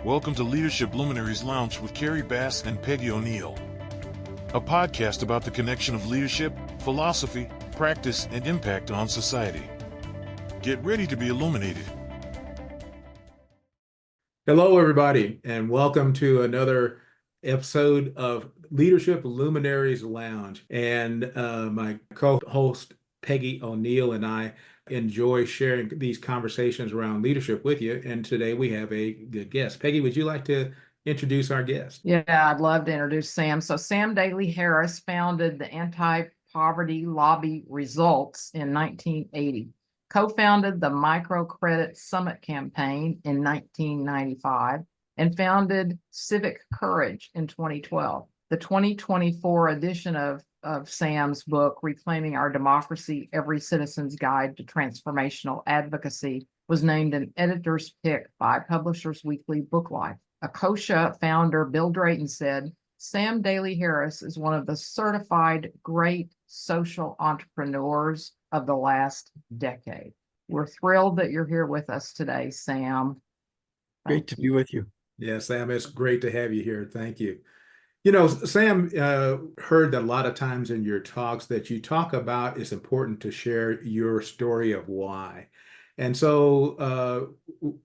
Welcome to Leadership Luminaries Lounge with Kerry and Peggy O'Neill, a podcast about the connection of leadership, philosophy, practice, and impact on society. Get ready to be illuminated. Hello, everybody, and welcome to another episode of Leadership Luminaries Lounge. And my co-host, Peggy O'Neill, and I enjoy sharing these conversations around leadership with you. And today we have a good guest. Peggy, would you like to introduce our guest? Yeah, I'd love to introduce Sam. So Sam Daley Harris founded the Anti-Poverty Lobby Results in 1980, co-founded the Microcredit Summit campaign in 1995, and founded Civic Courage in 2012. The 2024 edition of Sam's book, Reclaiming Our Democracy, Every Citizen's Guide to Transformational Advocacy, was named an editor's pick by Publishers Weekly Book Life. Akosha founder Bill Drayton said, Sam Daley Harris is one of the certified great social entrepreneurs of the last decade. We're thrilled that you're here with us today, Sam. Great to be with you. Yeah, Sam, it's great to have you here. Thank you. You know, Sam, heard that a lot of times in your talks that you talk about it's important to share your story of why. And so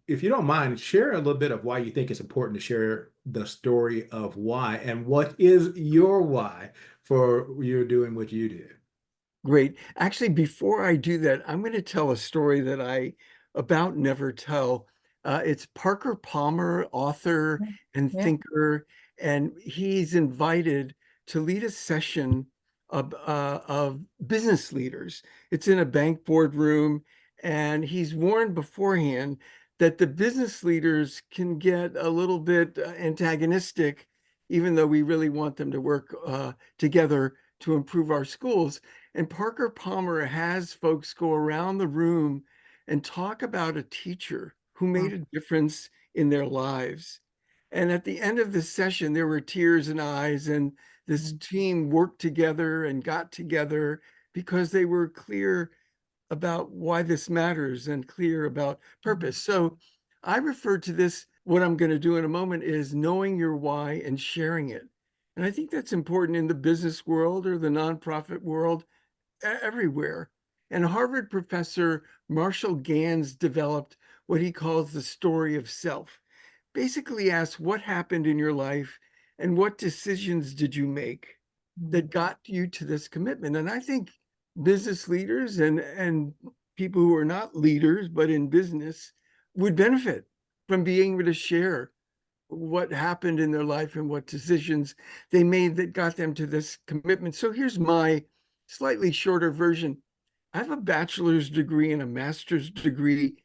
if you don't mind, share a little bit of why you think it's important to share the story of why and what is your why for you doing what you do. Great. Actually, before I do that, I'm going to tell a story that I about never tell. It's Parker Palmer, author and thinker, and he's invited to lead a session of business leaders. It's in a bank boardroom, and he's warned beforehand that the business leaders can get a little bit antagonistic, even though we really want them to work together to improve our schools. And Parker Palmer has folks go around the room and talk about a teacher who made a difference in their lives. And at the end of this session, there were tears in eyes, and this team worked together and got together because they were clear about why this matters and clear about purpose. So I refer to this, what I'm going to do in a moment is knowing your why and sharing it. And I think that's important in the business world or the nonprofit world, everywhere. And Harvard professor Marshall Gans developed what he calls the story of self. Basically asks what happened in your life and what decisions did you make that got you to this commitment. And I think business leaders and people who are not leaders but in business would benefit from being able to share what happened in their life and what decisions they made that got them to this commitment. So here's my slightly shorter version. I have a bachelor's degree and a master's degree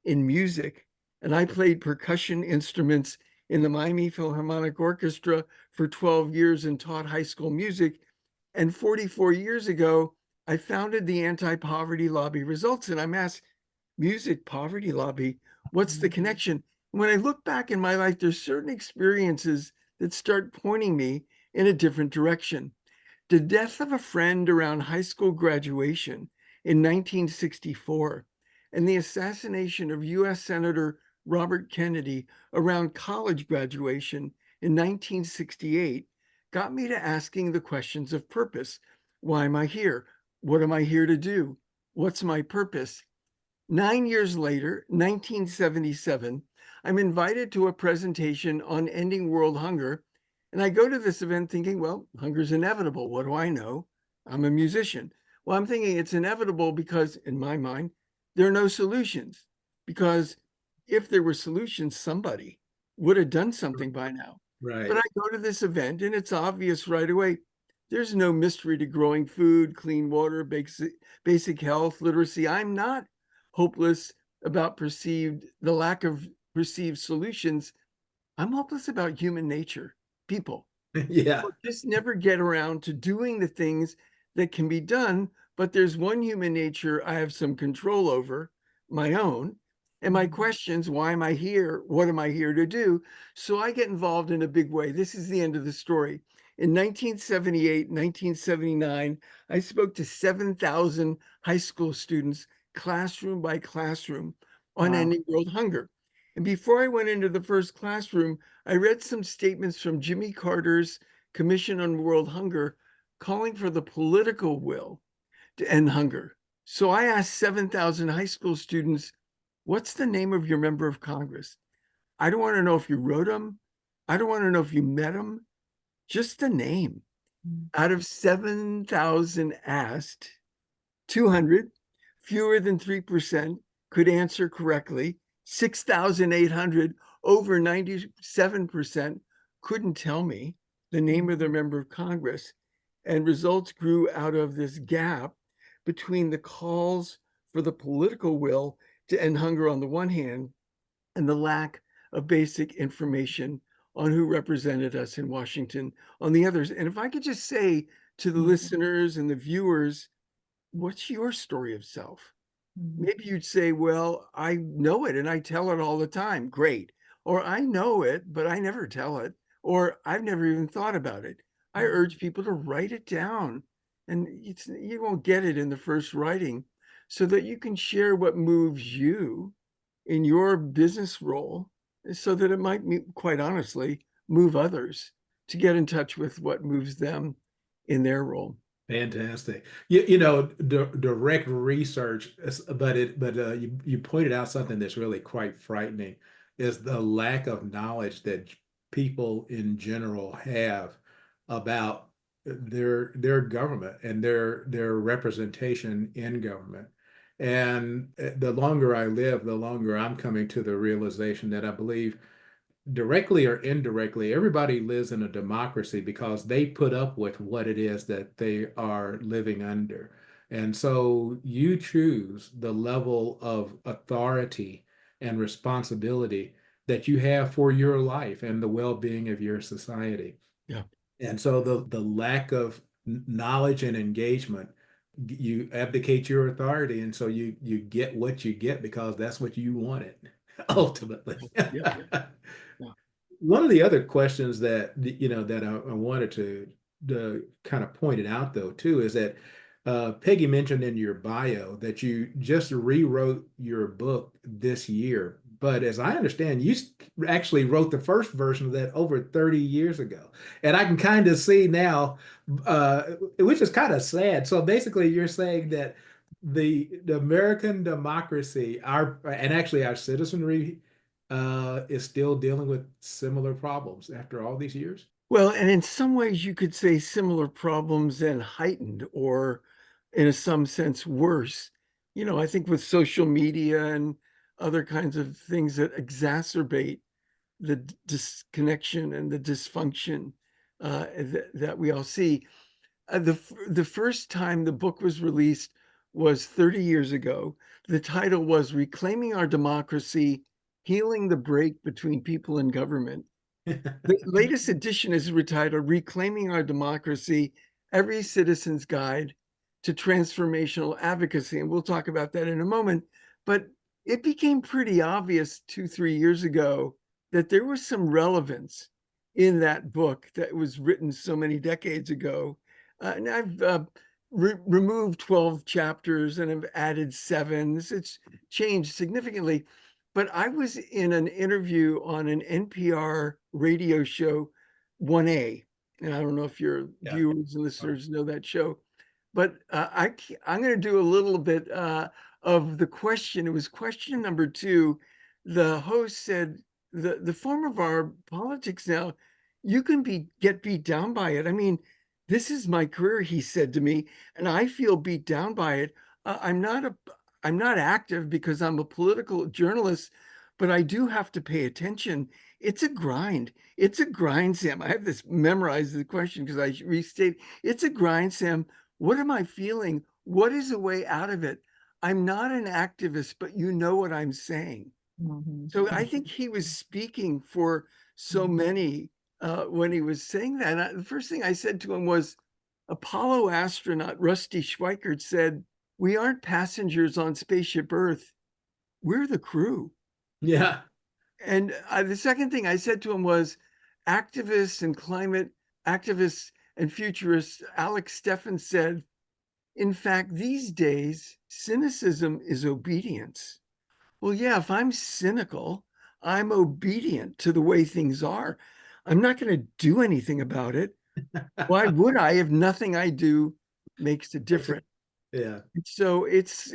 in music, and I played percussion instruments in the Miami Philharmonic Orchestra for 12 years and taught high school music. And 44 years ago, I founded the Anti-Poverty Lobby Results. And I'm asked, music, poverty lobby, what's the connection? When I look back in my life, there's certain experiences that start pointing me in a different direction. The death of a friend around high school graduation in 1964 and the assassination of US Senator Robert Kennedy around college graduation in 1968 got me to asking the questions of purpose. Why am I here? What am I here to do? What's my purpose? 9 years later, 1977, I'm invited to a presentation on ending world hunger. And I go to this event thinking, well, hunger's inevitable. What do I know? I'm a musician. Well, I'm thinking it's inevitable because, in my mind, there are no solutions. Because if there were solutions, somebody would have done something by now. Right. But I go to this event and it's obvious right away. There's no mystery to growing food, clean water, basic health, literacy. I'm not hopeless about the lack of perceived solutions. I'm hopeless about human nature, people. Yeah. Just never get around to doing the things that can be done. But there's one human nature I have some control over, my own. And my questions, why am I here? What am I here to do? So I get involved in a big way. This is the end of the story. In 1978, 1979, I spoke to 7,000 high school students, classroom by classroom, on ending world hunger. And before I went into the first classroom, I read some statements from Jimmy Carter's Commission on World Hunger calling for the political will to end hunger. So I asked 7,000 high school students, what's the name of your member of Congress? I don't want to know if you wrote them. I don't want to know if you met them. Just the name. Out of 7,000 asked, 200, fewer than 3%, could answer correctly. 6,800, over 97%, couldn't tell me the name of their member of Congress. And results grew out of this gap between the calls for the political will to end hunger on the one hand and the lack of basic information on who represented us in Washington on the others. And if I could just say to the listeners and the viewers, what's your story of self? Maybe you'd say, well, I know it and I tell it all the time. Great. Or I know it, but I never tell it. Or I've never even thought about it. I urge people to write it down. And you won't get it in the first writing, so that you can share what moves you in your business role, so that it might, quite honestly, move others to get in touch with what moves them in their role. Fantastic. You know, direct research, but you pointed out something that's really quite frightening, is the lack of knowledge that people in general have about their government and their representation in government. And the longer I live, the longer I'm coming to the realization that I believe, directly or indirectly, everybody lives in a democracy because they put up with what it is that they are living under. And so you choose the level of authority and responsibility that you have for your life and the well-being of your society. Yeah. And so the lack of knowledge and engagement, you abdicate your authority, and so you get what you get because that's what you wanted ultimately. Yeah. One of the other questions that that I wanted to kind of point it out though too is that Peggy mentioned in your bio that you just rewrote your book this year, but as I understand, you actually wrote the first version of that over 30 years ago, and I can kind of see now, which is kind of sad. So basically, you're saying that the American democracy, our citizenry is still dealing with similar problems after all these years. Well, and in some ways you could say similar problems and heightened, or in some sense worse. I think with social media and other kinds of things that exacerbate the disconnection and the dysfunction that we all see. The first time the book was released was 30 years ago. The title was Reclaiming Our Democracy, Healing the Break Between People and Government. The latest edition is retitled Reclaiming Our Democracy, Every Citizen's Guide to Transformational Advocacy. And we'll talk about that in a moment. But it became pretty obvious 2-3 years ago that there was some relevance in that book that was written so many decades ago. And I've removed 12 chapters and have added 7. It's changed significantly. But I was in an interview on an NPR radio show, 1A. And I don't know if your viewers and listeners know that show, but I'm going to do a little bit of the question. It was question number 2. The host said, the form of our politics now, you can get beat down by it. I mean, this is my career, he said to me, and I feel beat down by it. I'm not active because I'm a political journalist, but I do have to pay attention. It's a grind. It's a grind, Sam. I have this memorized, the question, because I restate. It's a grind, Sam. What am I feeling? What is a way out of it? I'm not an activist, but you know what I'm saying. So I think he was speaking for so many when he was saying that. The first thing I said to him was, Apollo astronaut Rusty Schweickart said, "We aren't passengers on spaceship Earth. We're the crew." Yeah. And the second thing I said to him was, activists and climate activists and futurists, Alex Steffen said, in fact, these days, cynicism is obedience. Well, yeah, if I'm cynical, I'm obedient to the way things are. I'm not going to do anything about it. Why would I if nothing I do makes a difference? Yeah. So it's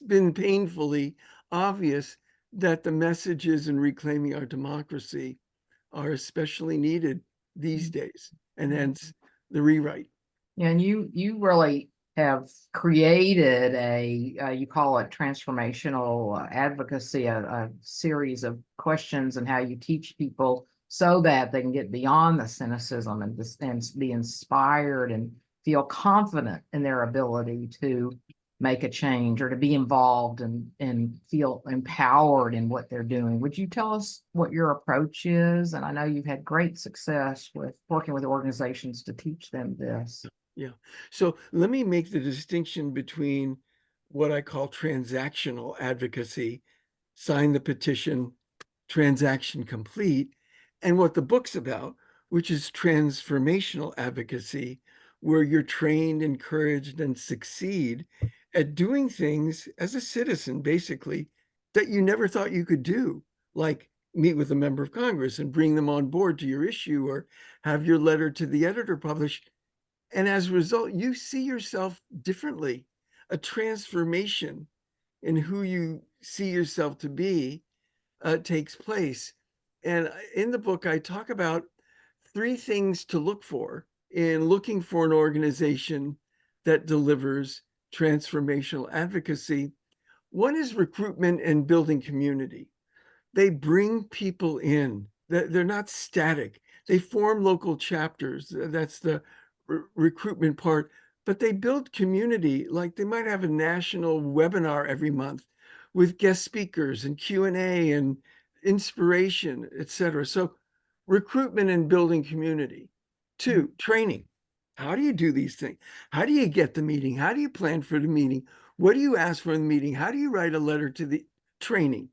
been painfully obvious that the messages in reclaiming our democracy are especially needed these days, and hence the rewrite. And you really have created you call it transformational advocacy, a series of questions and how you teach people so that they can get beyond the cynicism and be inspired and feel confident in their ability to make a change or to be involved and feel empowered in what they're doing. Would you tell us what your approach is? And I know you've had great success with working with organizations to teach them this. Yeah. So let me make the distinction between what I call transactional advocacy, sign the petition, transaction complete, and what the book's about, which is transformational advocacy, where you're trained, encouraged, and succeed at doing things as a citizen, basically, that you never thought you could do, like meet with a member of Congress and bring them on board to your issue or have your letter to the editor published. And as a result, you see yourself differently. A transformation in who you see yourself to be takes place. And in the book, I talk about 3 things to look for in looking for an organization that delivers transformational advocacy. One is recruitment and building community. They bring people in. They're not static. They form local chapters. That's the recruitment part. But they build community. Like they might have a national webinar every month with guest speakers and Q&A and inspiration, etc. So recruitment and building community. 2, training. How do you do these things? How do you get the meeting? How do you plan for the meeting? What do you ask for in the meeting? How do you write a letter to the training?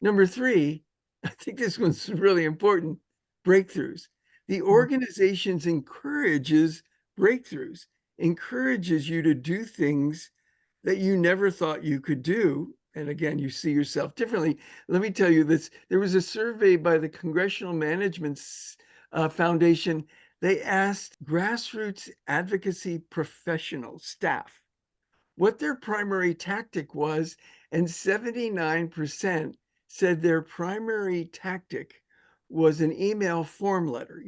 Number 3, I think this one's really important, breakthroughs. The organizations encourages breakthroughs, encourages you to do things that you never thought you could do. And again, you see yourself differently. Let me tell you this. There was a survey by the Congressional Management Foundation. They asked grassroots advocacy professional staff what their primary tactic was, and 79% said their primary tactic was an email form letter.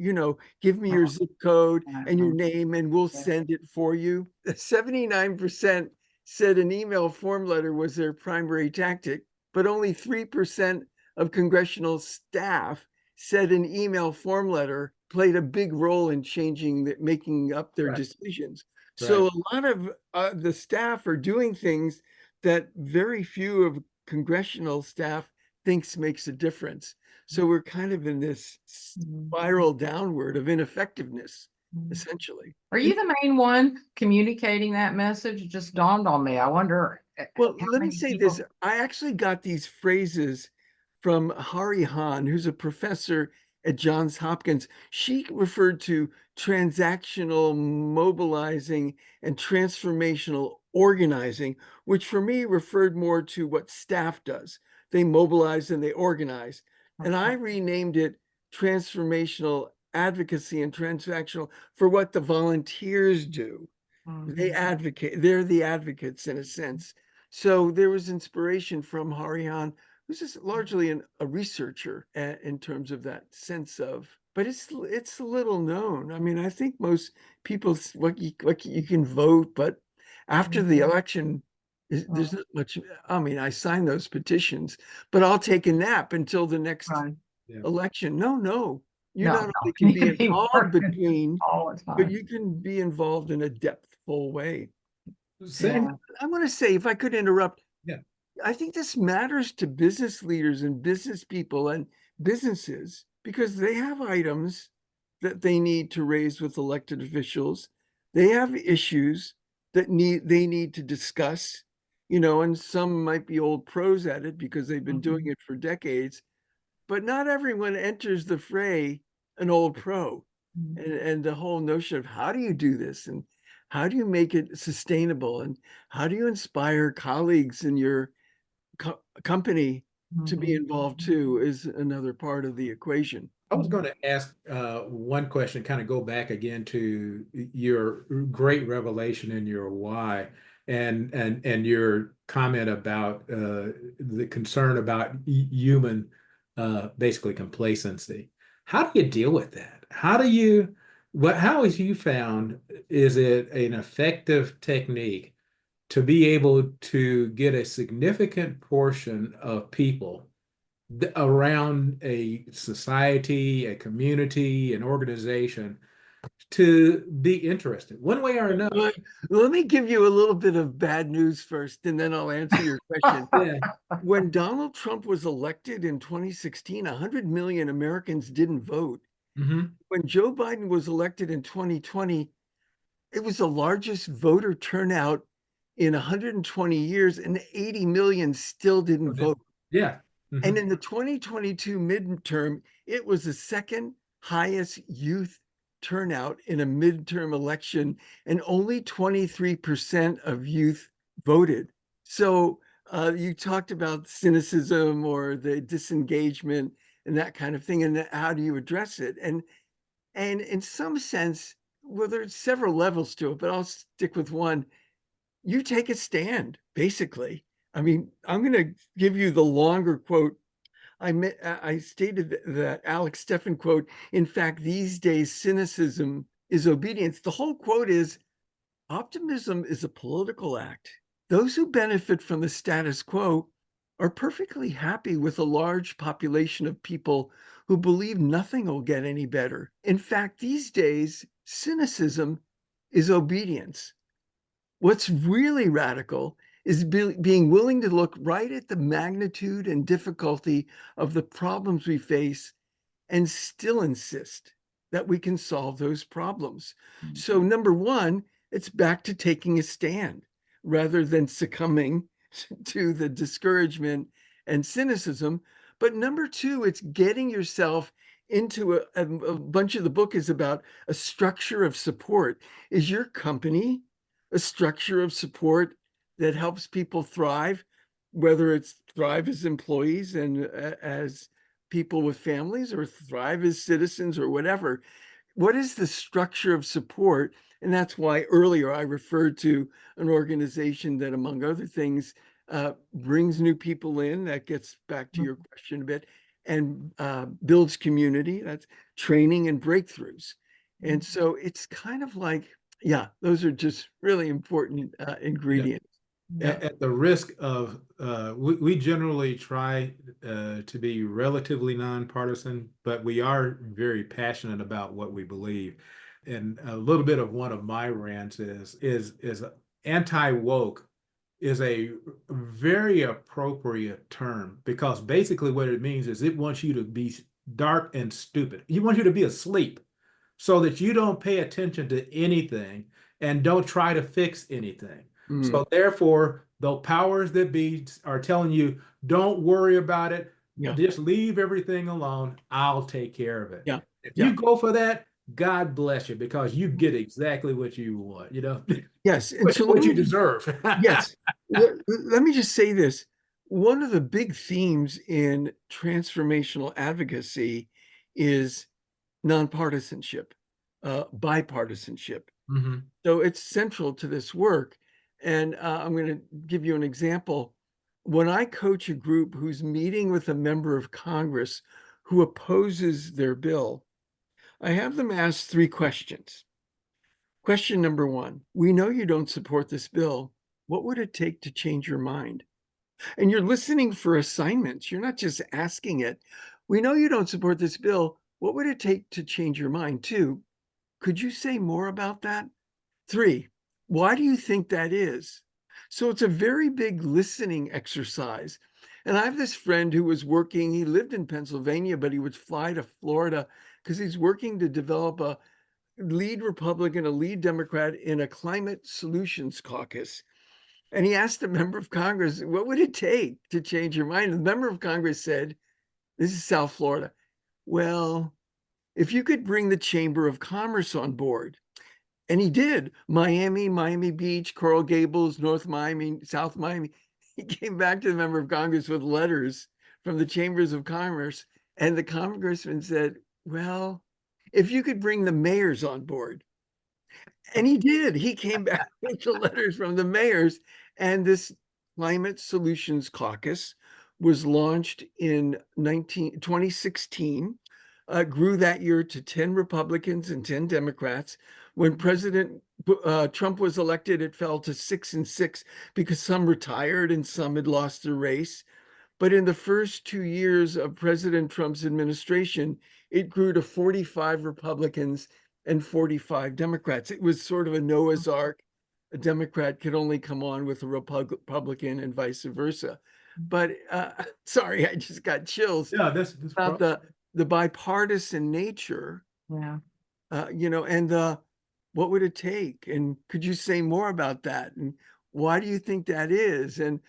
Give me your zip code and your name and we'll send it for you. 79% said an email form letter was their primary tactic, but only 3% of congressional staff said an email form letter played a big role in making up their decisions. So a lot of the staff are doing things that very few of congressional staff thinks makes a difference. So we're kind of in this spiral downward of ineffectiveness, essentially. Are you the main one communicating that message? It just dawned on me. I wonder. Well, let me say this. I actually got these phrases from Hari Han, who's a professor at Johns Hopkins. She referred to transactional mobilizing and transformational organizing, which for me referred more to what staff does. They mobilize and they organize. And I renamed it transformational advocacy and transactional for what the volunteers do. They advocate, they're the advocates in a sense. So there was inspiration from Harihan, who's just largely a researcher in terms of that sense of, but it's a little known. I mean, I think most people, you can vote, but after the election, there's not much. I mean, I signed those petitions, but I'll take a nap until the next election. No, you not only can be involved but you can be involved in a depthful way. And I want to say, if I could interrupt, I think this matters to business leaders and business people and businesses because they have items that they need to raise with elected officials. They have issues that they need to discuss, and some might be old pros at it because they've been doing it for decades, but not everyone enters the fray an old pro. And the whole notion of how do you do this and how do you make it sustainable and how do you inspire colleagues in your company to be involved too is another part of the equation. I was going to ask one question, kind of go back again to your great revelation in your why, and your comment about the concern about human basically complacency. How do you deal with that? How has you found, is it an effective technique to be able to get a significant portion of people around a society, a community, an organization to be interested one way or another? Let me give you a little bit of bad news first, and then I'll answer your question. Yeah. When Donald Trump was elected in 2016, 100 million Americans didn't vote. Mm-hmm. When Joe Biden was elected in 2020, it was the largest voter turnout in 120 years, and 80 million still didn't vote. Yeah. And Mm-hmm. in the 2022 midterm, it was the second highest youth turnout in a midterm election, and only 23% of youth voted. So you talked about cynicism or the disengagement and that kind of thing, and how do you address it? And in some sense, well, there's several levels to it, but I'll stick with one. You take a stand, basically. I mean, I'm going to give you the longer quote. I stated that Alex Steffen quote, in fact, these days, cynicism is obedience. The whole quote is, optimism is a political act. Those who benefit from the status quo are perfectly happy with a large population of people who believe nothing will get any better. In fact, these days, cynicism is obedience. What's really radical is being willing to look right at the magnitude and difficulty of the problems we face and still insist that we can solve those problems. So, number one, it's back to taking a stand rather than succumbing to the discouragement and cynicism. But number two, it's getting yourself into a bunch of the book is about a structure of support. Is your company a structure of support that helps people thrive, whether it's thrive as employees and as people with families, or thrive as citizens, or whatever? What is the structure of support? And that's why earlier I referred to an organization that, among other things, brings new people in. That gets back to your question a bit, and builds community. That's training and breakthroughs. And so it's kind of like, yeah, those are just really important ingredients. Yeah. At the risk of, we generally try to be relatively nonpartisan, but we are very passionate about what we believe. And a little bit of one of my rants is anti-woke is a very appropriate term, because basically what it means is it wants you to be dark and stupid. It wants you to be asleep so that you don't pay attention to anything and don't try to fix anything. So therefore, the powers that be are telling you, don't worry about it. Yeah. Just leave everything alone. I'll take care of it. Yeah. If Yeah. you go for that, God bless you, because you get exactly what you want, Yes. And so what you deserve. yes. Let me just say this. One of the big themes in transformational advocacy is nonpartisanship, bipartisanship. Mm-hmm. So it's central to this work. And I'm going to give you an example. When I coach a group who's meeting with a member of Congress who opposes their bill, I have them ask three questions. Question number one, we know you don't support this bill. What would it take to change your mind? And you're listening for assignments. You're not just asking it. We know you don't support this bill. What would it take to change your mind? Two, could you say more about that? Three, why do you think that is? So it's a very big listening exercise. And I have this friend who was working, he lived in Pennsylvania, but he would fly to Florida because he's working to develop a lead Republican, a lead Democrat in a climate solutions caucus. And he asked a member of Congress, what would it take to change your mind? And the member of Congress said, this is South Florida. Well, if you could bring the Chamber of Commerce on board. And he did. Miami, Miami Beach, Coral Gables, North Miami, South Miami. He came back to the member of Congress with letters from the chambers of commerce. And the congressman said, well, if you could bring the mayors on board. And he did. He came back with the letters from the mayors. And this Climate Solutions Caucus was launched in 2016, grew that year to 10 Republicans and 10 Democrats. When President Trump was elected, it fell to 6 and 6 because some retired and some had lost their race. But in the first 2 years of President Trump's administration, it grew to 45 Republicans and 45 Democrats. It was sort of a Noah's Ark. A Democrat could only come on with a Republican and vice versa. But sorry, I just got chills Yeah, that's about the bipartisan nature. Yeah. And what would it take? And could you say more about that? And why do you think that is? And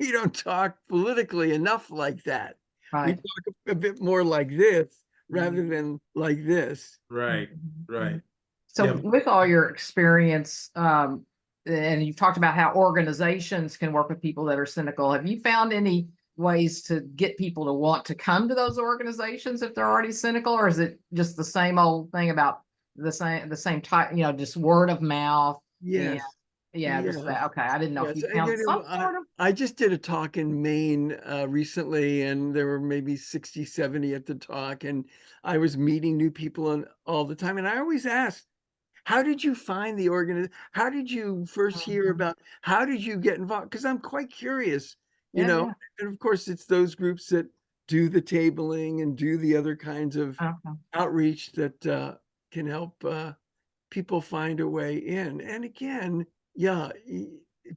we don't talk politically enough like that. Right. We talk a bit more like this rather than like this. right, right. So Yeah. with all your experience, and you've talked about how organizations can work with people that are cynical, have you found any ways to get people to want to come to those organizations if they're already cynical, or is it just the same old thing about the same type, just word of mouth? Yes. Yeah, just that. Okay, I didn't know if Yes. you found some sort of. I just did a talk in Maine recently, and there were maybe 60, 70 at the talk, and I was meeting new people all the time. And I always asked, how did you find the organization? How did you first hear about, how did you get involved? Because I'm quite curious, Yeah. and of course it's those groups that do the tabling and do the other kinds of Okay. outreach that can help people find a way in. And again,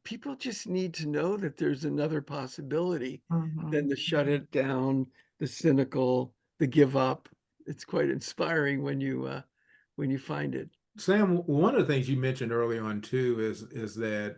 people just need to know that there's another possibility than the shut it down, the cynical, the give up. It's quite inspiring when you find it. Sam, one of the things you mentioned early on too is that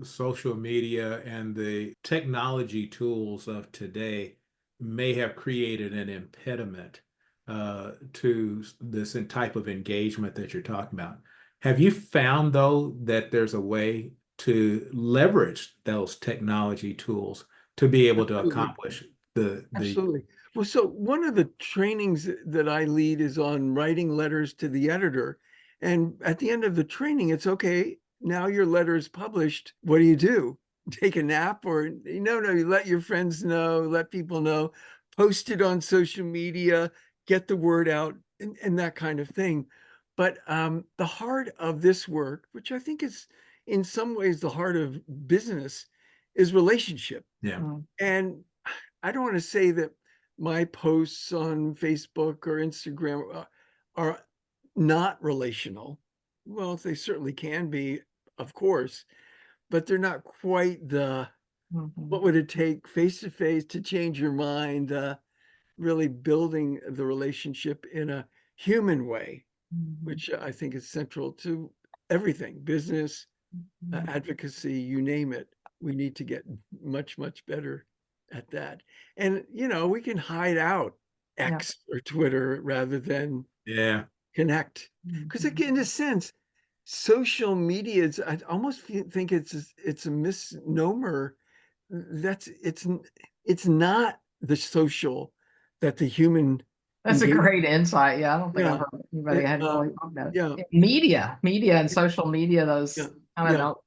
social media and the technology tools of today may have created an impediment to this type of engagement that you're talking about. Have you found though that there's a way to leverage those technology tools to be able to Absolutely. accomplish the Absolutely. Well, so one of the trainings that I lead is on writing letters to the editor. And at the end of the training, it's okay, now your letter is published. What do you do? Take a nap? Or no, you let your friends know, let people know, post it on social media, get the word out, and that kind of thing. But the heart of this work, which I think is in some ways the heart of business, is relationship. Yeah. And I don't want to say that my posts on Facebook or Instagram are not relational. Well, they certainly can be, of course, but they're not quite the, what would it take face to face to change your mind, really building the relationship in a human way, which I think is central to everything, business, advocacy, you name it. We need to get much, much better at that. And, we can hide out X or Twitter rather than connect. Because in a sense, social media is, I almost think it's a misnomer. It's not the social that the human. That's a great insight. Yeah, I don't think I've heard anybody had really talked about it. Yeah. Media and social media, those kind of don't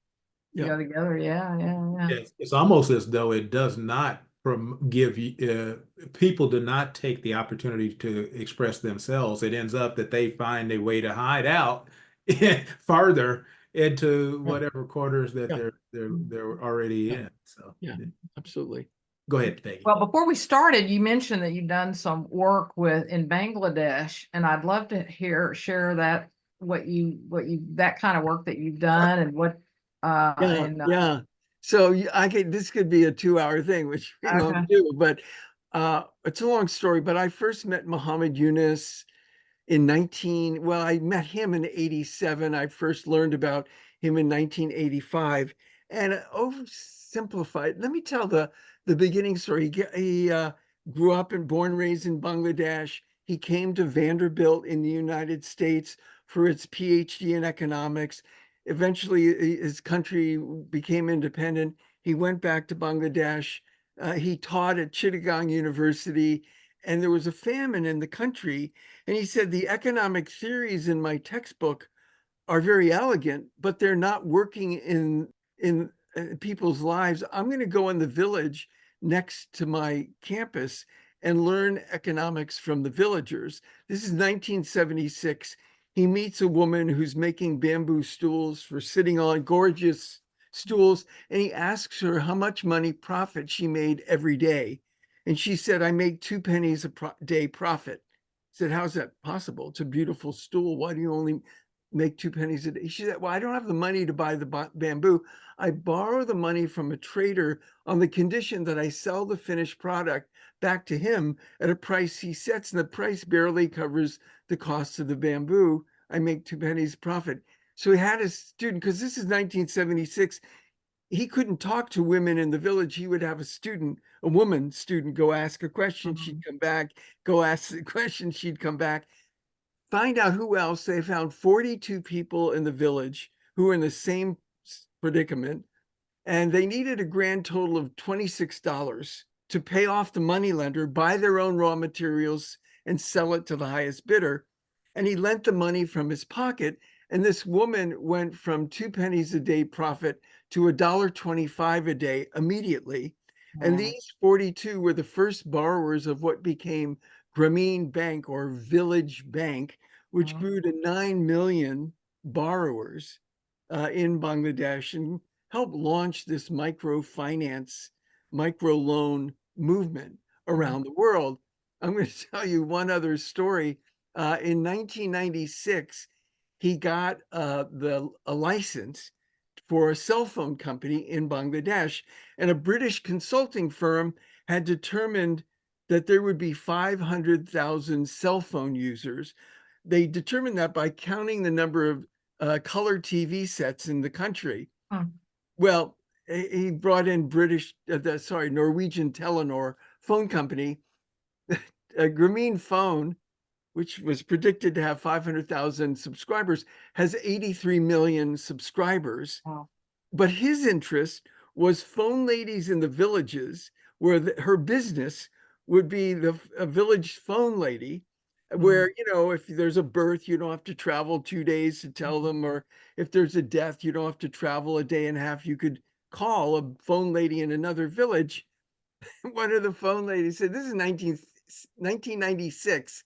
go together. Yeah. It's almost as though it does not give people do not take the opportunity to express themselves. It ends up that they find a way to hide out farther into whatever quarters that they're already in. So absolutely. Go ahead, Peggy. Well, before we started, you mentioned that you've done some work in Bangladesh, and I'd love to share that that kind of work that you've done and what. So this could be a 2-hour thing, which we don't do, but it's a long story. But I first met Muhammad Yunus I met him in 87. I first learned about him in 1985. And oversimplified, let me tell the beginning story. He grew up and born, raised in Bangladesh. He came to Vanderbilt in the United States for its PhD in economics. Eventually, his country became independent. He went back to Bangladesh, He taught at Chittagong University, and there was a famine in the country. And he said, the economic theories in my textbook are very elegant, but they're not working in people's lives. I'm going to go in the village next to my campus and learn economics from the villagers. This is 1976. He meets a woman who's making bamboo stools for sitting on, gorgeous stools, and he asks her how much money profit she made every day. And she said, I make 2 pennies a day profit. He said, how's that possible? It's a beautiful stool. Why do you only make 2 pennies a day? She said, well, I don't have the money to buy the bamboo. I borrow the money from a trader on the condition that I sell the finished product back to him at a price he sets, and the price barely covers the cost of the bamboo. I make 2 pennies profit. So he had a student, because this is 1976. He couldn't talk to women in the village. He would have a woman student, go ask a question, she'd come back, go ask the question, she'd come back. Find out who else. They found 42 people in the village who were in the same predicament, and they needed a grand total of $26 to pay off the moneylender, buy their own raw materials, and sell it to the highest bidder. And he lent the money from his pocket, and this woman went from 2 pennies a day profit to $1.25 a day immediately. And these 42 were the first borrowers of what became Grameen Bank, or Village Bank, which grew to 9 million borrowers in Bangladesh, and helped launch this microfinance, microloan movement around the world. I'm going to tell you one other story. In 1996, he got a license for a cell phone company in Bangladesh, and a British consulting firm had determined that there would be 500,000 cell phone users. They determined that by counting the number of color TV sets in the country. Well, he brought in Norwegian Telenor phone company. Grameen Phone, which was predicted to have 500,000 subscribers, has 83 million subscribers. Wow. But his interest was phone ladies in the villages, where her business would be a village phone lady, where, if there's a birth, you don't have to travel 2 days to tell them, or if there's a death, you don't have to travel a day and a half. You could call a phone lady in another village. One of the phone ladies said, this is 1996.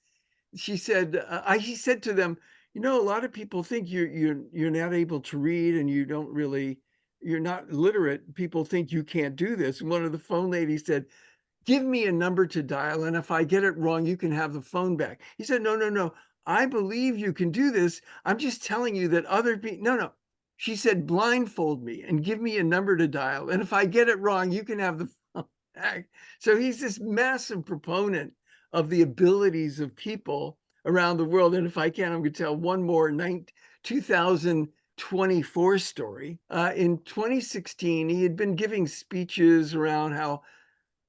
She said, he said to them, a lot of people think you're not able to read, and you're not literate. People think you can't do this. And one of the phone ladies said, give me a number to dial, and if I get it wrong, you can have the phone back. He said, no, I believe you can do this. I'm just telling you that other people, no. She said, blindfold me and give me a number to dial, and if I get it wrong, you can have the phone back. So he's this massive proponent of the abilities of people around the world. And if I can, I'm going to tell one more 2024 story. In 2016, he had been giving speeches around how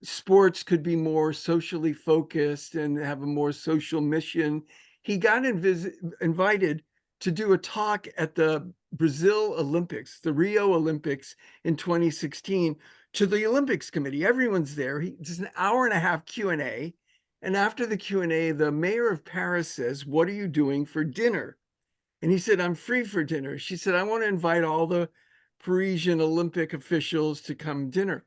sports could be more socially focused and have a more social mission. He got invited to do a talk at the Brazil Olympics, the Rio Olympics in 2016, to the Olympics committee. Everyone's there. It's an hour and a half Q&A. And after the Q&A, the mayor of Paris says, what are you doing for dinner? And he said, I'm free for dinner. She said, I want to invite all the Parisian Olympic officials to come dinner.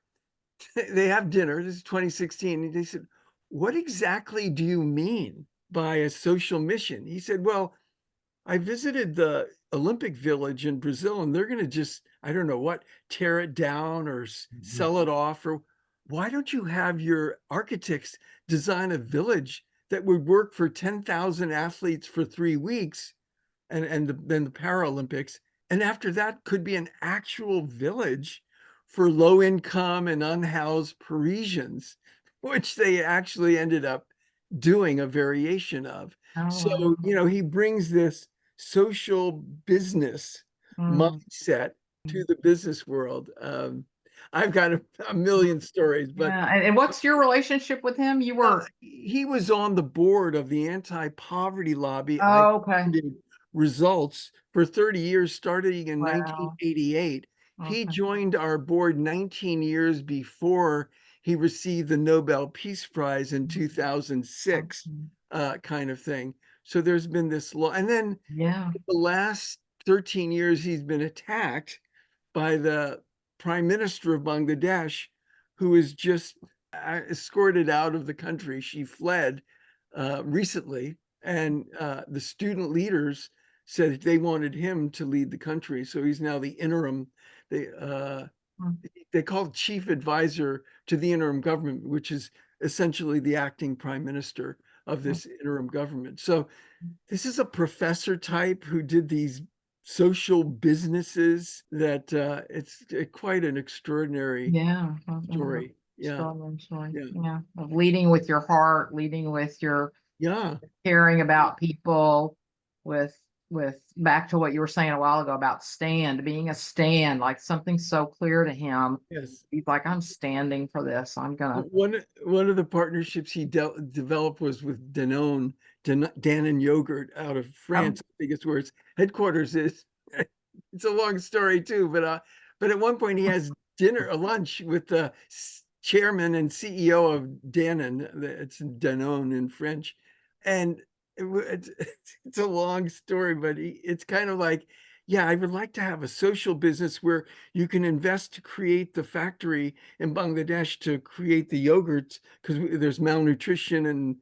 They have dinner. This is 2016. And they said, what exactly do you mean by a social mission? He said, well, I visited the Olympic Village in Brazil, and they're going to just, I don't know what, tear it down or sell it off. Or why don't you have your architects design a village that would work for 10,000 athletes for 3 weeks, and then the Paralympics, and after that could be an actual village for low income and unhoused Parisians, which they actually ended up doing a variation of. So, he brings this social business mindset to the business world. I've got a million stories, but and what's your relationship with him? You were he was on the board of the anti-poverty lobby. okay. Results for 30 years, starting in Wow. 1988. He Okay. joined our board 19 years before he received the Nobel Peace Prize in 2006, kind of thing. So there's been this law. And then Yeah. the last 13 years, he's been attacked by the Prime Minister of Bangladesh, who is just escorted out of the country. She fled recently, and the student leaders said they wanted him to lead the country. So he's now the interim. They call it chief advisor to the interim government, which is essentially the acting prime minister of this interim government. So this is a professor type who did these social businesses that it's quite an extraordinary Yeah. story. Yeah. Story. Yeah. Yeah. Of leading with your heart, leading with your Yeah. caring about people, with back to what you were saying a while ago about being a stand, like something so clear to him. Yes. He's like, I'm standing for this. I'm gonna. One of the partnerships he developed was with Danone, Dannon Yogurt out of France. I think it's where its headquarters is. It's a long story too, but at one point he has a lunch with the chairman and CEO of Dannon. It's Danone in French, and it's a long story, but it's kind of like, yeah, I would like to have a social business where you can invest to create the factory in Bangladesh to create the yogurts, because there's malnutrition and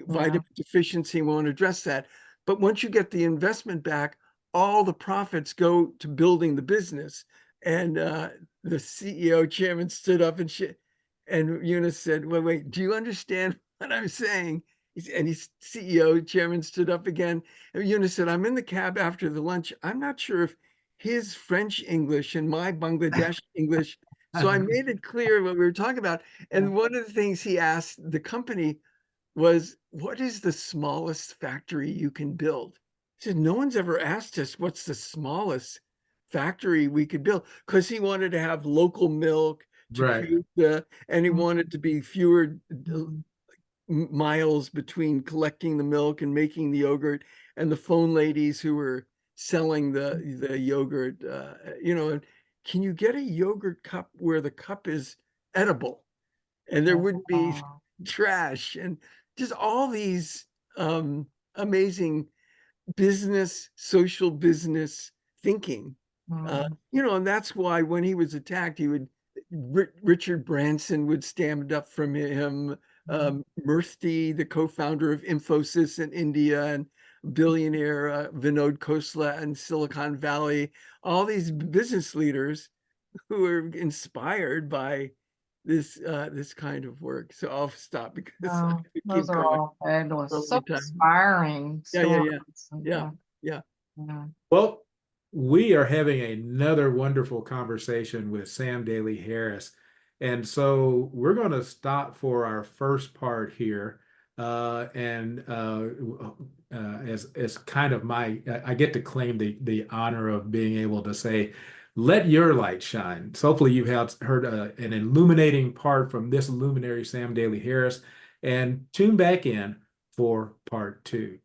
vitamin deficiency. We want to address that. But once you get the investment back, all the profits go to building the business. And the CEO chairman stood up and Yunus said, wait, do you understand what I'm saying? And his CEO chairman stood up again. And Yunus said, I'm in the cab after the lunch. I'm not sure if his French English and my Bangladesh English. So I made it clear what we were talking about. And one of the things he asked the company was, what is the smallest factory you can build? He said, no one's ever asked us what's the smallest factory we could build, because he wanted to have local milk to create and he wanted to be fewer miles between collecting the milk and making the yogurt, and the phone ladies who were selling the yogurt, and can you get a yogurt cup where the cup is edible and there wouldn't be trash, and just all these amazing social business thinking. And that's why when he was attacked, Richard Branson would stand up from him, Murthy, the co-founder of Infosys in India, and billionaire Vinod Khosla in Silicon Valley, all these business leaders who were inspired by this kind of work. So I'll stop because I could those keep are going all fabulous, for a so long time. inspiring stories. Yeah. Well, we are having another wonderful conversation with Sam Daley Harris. And so we're going to stop for our first part here. As kind of I get to claim the honor of being able to say, let your light shine. So hopefully you have heard an illuminating part from this luminary, Sam Daley Harris, and tune back in for part 2.